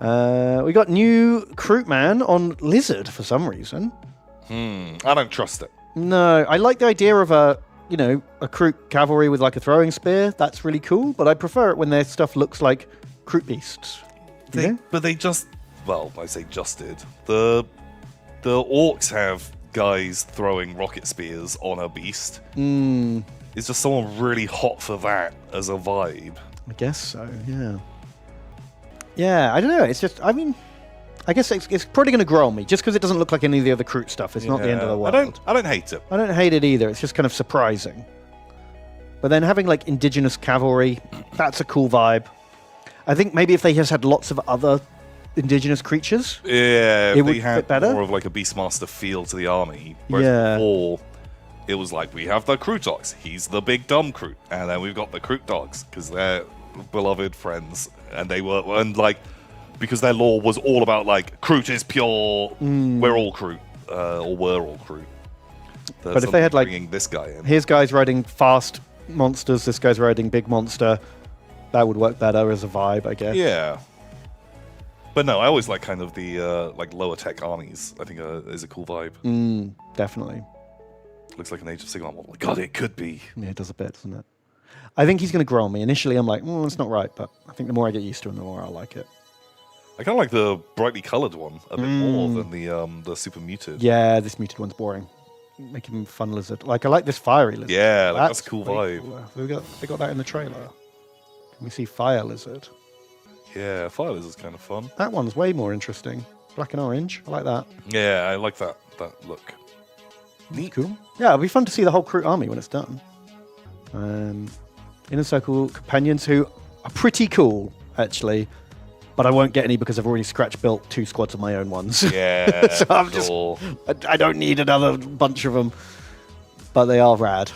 We got new Kroot man on Lizard for some reason. I don't trust it. No, I like the idea of a Kroot cavalry with like a throwing spear. That's really cool, but I prefer it when their stuff looks like Kroot beasts. But they just, well, I say just did. The orcs have guys throwing rocket spears on a beast. Is just someone really hot for that as a vibe? I guess so, yeah. Yeah, I don't know. It's just, I mean, I guess it's probably going to grow on me just because it doesn't look like any of the other Kroot stuff. It's not the end of the world. I don't hate it. I don't hate it either. It's just kind of surprising. But then having like indigenous cavalry, that's a cool vibe. I think maybe if they just had lots of other indigenous creatures, it would fit better. More of like a Beastmaster feel to the army. Whereas before, it was like we have the Krootox. He's the big dumb Kroot, and then we've got the Kroot dogs because they're beloved friends, and because their lore was all about like Kroot is pure. We're all Kroot, or we're all Kroot. But if they had like bringing this guy in, here's guys riding fast monsters, this guy's riding big monster, that would work better as a vibe, I guess. Yeah. But no, I always like kind of the like lower tech armies. I think is a cool vibe. Definitely. Looks like an Age of Sigmar model. God, it could be. Yeah, it does a bit, doesn't it? I think he's going to grow on me. Initially, I'm like, it's not right, but I think the more I get used to him, the more I'll like it. I kind of like the brightly coloured one a bit more than the super muted. Yeah, this muted one's boring. Make him fun lizard. Like, I like this fiery lizard. Yeah, that's a cool vibe. Cooler. They got that in the trailer. Can we see fire lizard? Yeah, fire lizard's kind of fun. That one's way more interesting. Black and orange. I like that. Yeah, I like that look. Neat. Cool. Yeah, it'll be fun to see the whole Kroot army when it's done. Inner Circle companions who are pretty cool, actually. But I won't get any because I've already scratch built 2 squads of my own ones. Yeah, so I'm I don't need another bunch of them. But they are rad.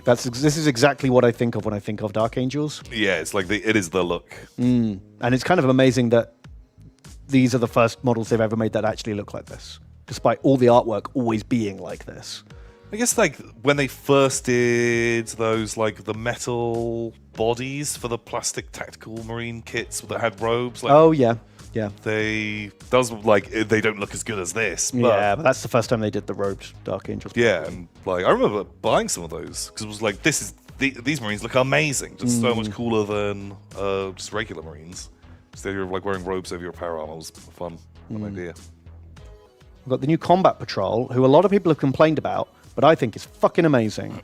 This is exactly what I think of when I think of Dark Angels. Yeah, it's like it is the look. And it's kind of amazing that these are the first models they've ever made that actually look like this, despite all the artwork always being like this. I guess like when they first did those like the metal bodies for the plastic tactical marine kits that had robes. Like, oh yeah. they don't look as good as this. But yeah, but that's the first time they did the robed Dark Angels. Yeah, and like I remember buying some of those because it was like these marines look amazing, just so much cooler than just regular marines. So you're like wearing robes over your power armor was fun idea. We've got the new Combat Patrol, who a lot of people have complained about, but I think is fucking amazing.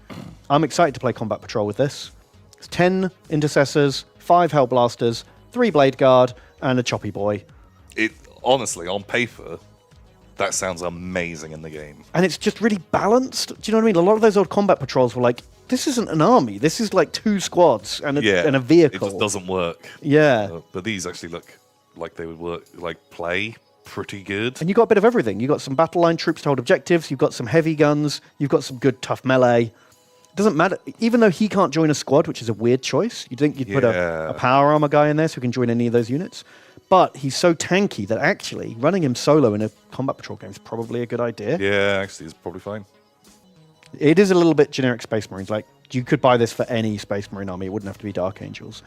I'm excited to play Combat Patrol with this. It's 10 Intercessors, 5 Hellblasters, 3 Blade Guard, and a Choppy Boy. It honestly, on paper, that sounds amazing in the game. And it's just really balanced. Do you know what I mean? A lot of those old Combat Patrols were like, this isn't an army. This is like 2 squads and a vehicle. It just doesn't work. Yeah. But these actually look like they would work, like play pretty good. And you got a bit of everything. You got some battle line troops to hold objectives. You've got some heavy guns. You've got some good tough melee. It doesn't matter. Even though he can't join a squad, which is a weird choice. You'd think you'd put a power armor guy in there so he can join any of those units. But he's so tanky that actually running him solo in a Combat Patrol game is probably a good idea. Yeah, actually, it's probably fine. It is a little bit generic Space Marines. Like, you could buy this for any Space Marine army. It wouldn't have to be Dark Angels.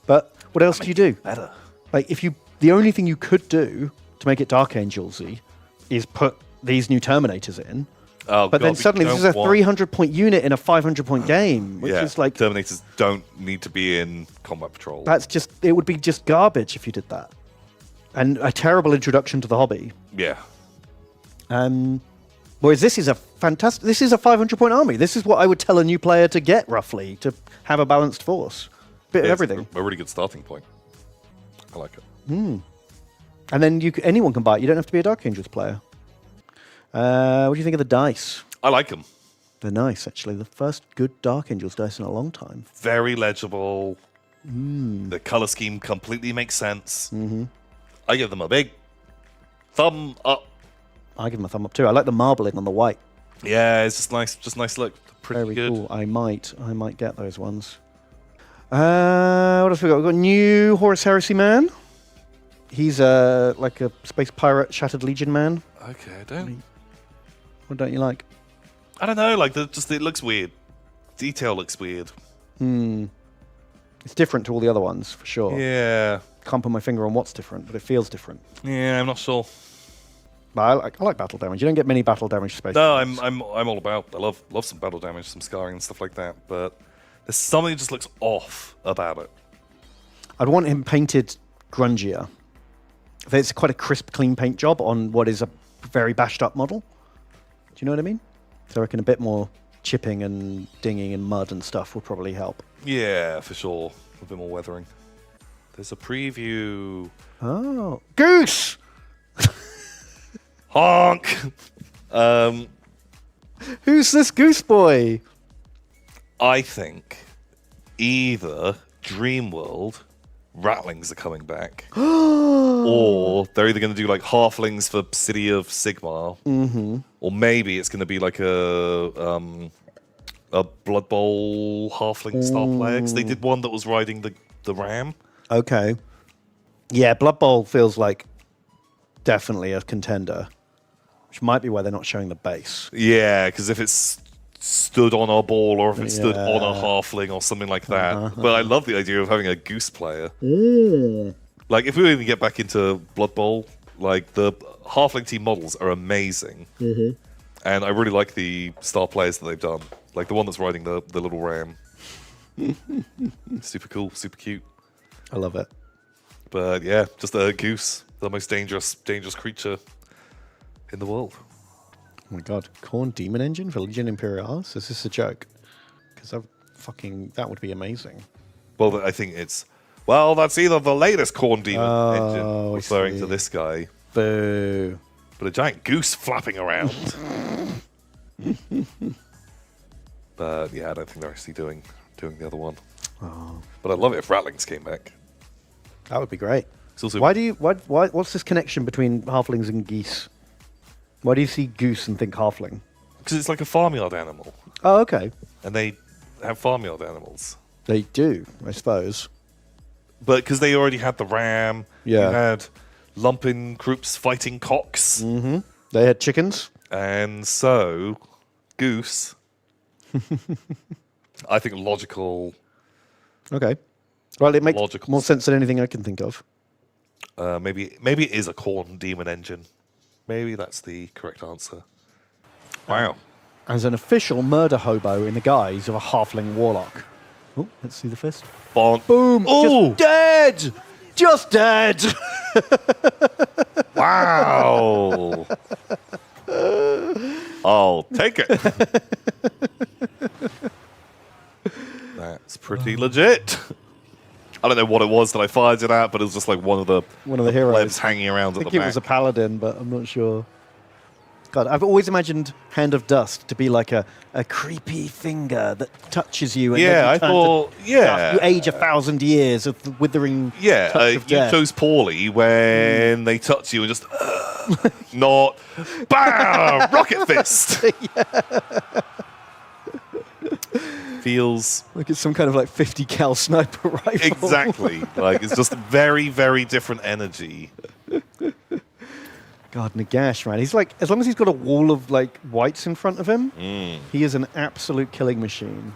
But what else do you do? Better. Like, the only thing you could do to make it Dark Angels-y is put these new Terminators in. Oh, but then suddenly this is a 300-point unit in a 500-point game, which is like... Terminators don't need to be in Combat Patrol. It would be just garbage if you did that. And a terrible introduction to the hobby. Yeah. Whereas this is a 500-point army. This is what I would tell a new player to get, roughly, to have a balanced force. Bit of everything. A really good starting point. I like it. And then anyone can buy it. You don't have to be a Dark Angels player. What do you think of the dice? I like them. They're nice, actually. The first good Dark Angels dice in a long time. Very legible. The color scheme completely makes sense. I give them a big thumb up. I give them a thumb up too. I like the marbling on the white. Yeah, it's just nice look. Pretty Very good. Cool. I might get those ones. What else we got? We've got new Horus Heresy man. He's like a space pirate, Shattered Legion man. Okay, What don't you like? I don't know. Like it looks weird. Detail looks weird. It's different to all the other ones for sure. Yeah. Can't put my finger on what's different, but it feels different. Yeah, I'm not sure. But I like battle damage. You don't get many battle damage space. No, I'm all about. I love some battle damage, some scarring and stuff like that. But there's something that just looks off about it. I'd want him painted grungier. It's quite a crisp, clean paint job on what is a very bashed up model. Do you know what I mean? So I reckon a bit more chipping and dinging and mud and stuff will probably help. Yeah, for sure. A bit more weathering. There's a preview. Oh, Goose! Honk! Who's this Goose boy? I think either Dreamworld Rattlings are coming back, or they're either going to do like Halflings for City of Sigmar, or maybe it's going to be like a Blood Bowl Halfling star player. 'Cause they did one that was riding the ram. Okay. Yeah, Blood Bowl feels like definitely a contender, which might be why they're not showing the base. Yeah, because if it's stood on a ball or if it stood on a halfling or something like that. But I love the idea of having a Goose player. Like, if we even get back into Blood Bowl, like, the halfling team models are amazing. And I really like the star players that they've done. Like, the one that's riding the little ram. Super cool, super cute. I love it. But yeah, just a Goose, the most dangerous creature in the world. Oh my god, Khorne Demon Engine for Legion Imperialis? Is this a joke? Because that would be amazing. Well, I think it's... Well, that's either the latest Khorne Demon engine, referring to this guy. Boo. But a giant goose flapping around. But yeah, I don't think they're actually doing the other one. Oh. But I'd love it if Rattlings came back. That would be great. It's also... What's this connection between halflings and geese? Why do you see goose and think halfling? Because it's like a farmyard animal. Oh, okay. And they have farmyard animals. They do, I suppose. But because they already had the ram, Yeah. you had lumping groups fighting cocks. They had chickens. And so, Goose, I think logical. Okay. Well, it makes Logical. more sense than anything I can think of. Maybe it is a Khorne Demon engine. Maybe that's the correct answer. Wow. As an official murder hobo in the guise of a halfling warlock. Oh, let's see the fist. Bon. Boom! Ooh. Just dead! Just dead! Wow. I'll take it. That's pretty legit. I don't know what it was that I fired it at, but it was just like one of the heroes plebs hanging around at the I think it back. was a paladin, but I'm not sure. God, I've always imagined Hand of Dust to be like a creepy finger that touches you. And Yeah, then you I turn to thought, yeah. dust. You age 1,000 years of the withering touch of you death. chose poorly when they touch you and just not bam, rocket fist. Feels like it's some kind of like 50 cal sniper rifle. exactly like it's just very, very different energy. God, Nagash, man. He's like, as long as he's got a wall of like whites in front of him, he is an absolute killing machine.